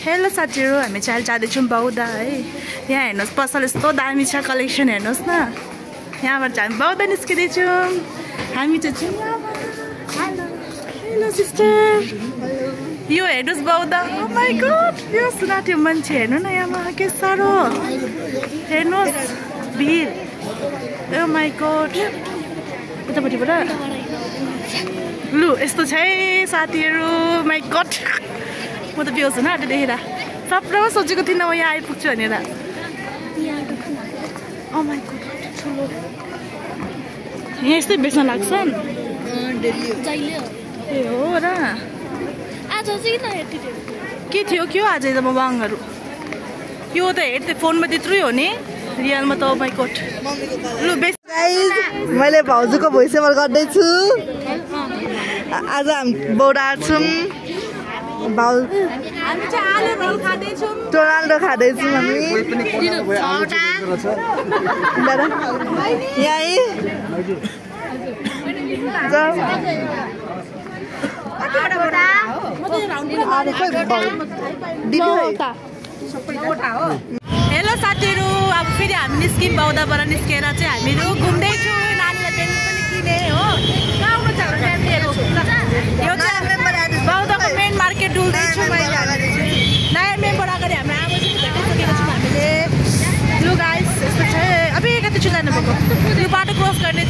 Hello साथीहरु, हामी चाहिँ अहिले जाँदैछौँ बौद्ध है। यहाँ हेर्नुहोस् पसल यस्तो दामी छ, कलेक्सन हेर्नुहोस् न। यहाँबाट चाहिँ हामी बौद्ध निस्किँदैछौँ। हामी चाहिँ हेलो हेलो सिस्टर, यो हेर्नुहोस् बौद्ध। ओ माई गॉड, यो सुनाथ्यो मान्छे हेर्नु न, यहाँ के साह्रो हेर्नुहोस् भिड। ओ माई गॉड, उतापट्टिबाट लु यस्तो छ है साथीहरु। माई गॉड, म त बेहोस हुन आँटे देखेर। सबैमा सोचेको थिइनँ म यहाँ आइपुग्छु भनेर। ओ माई गॉड, ठुलो यहाँ यस्तै बेच्न लाग्छन्। ए हो र, आज चाहिँ के थियो के हो आज त बङहरू। यो त हेर्दै फोनमा त्यत्रै हो नि, रियलमा त ओ माई गॉड। लु बेच गाइस, मैले भाउजूको भोइस ओभर गर्दैछु। आज हामी बौद्ध छौँ। हामी चाहिँ आलु रोल खाँदैछौँ। टोनाल्डो खाँदैछौँ हामी। यहीँ हेलो साथीहरु, अब फेरि हामी निस्क्यौँ बौद्धबाट। निस्केर चाहिँ हामीहरू घुम्दैछौँ। नानीलाई पेन पनि किने हो। कहाँ आउनु छ फ्यामिलीहरू? यो चाहिँ बौद्धको मेन मार्केट डुल्दैछौँ। नयाँ मेनबाट अगाडि हाम्रो आमा चाहिँ भेटिसकेको छौँ हामीले। लु गाइस, यस्तो छ। अब कति छु जानुभएको? यो बाटो क्रस गर्ने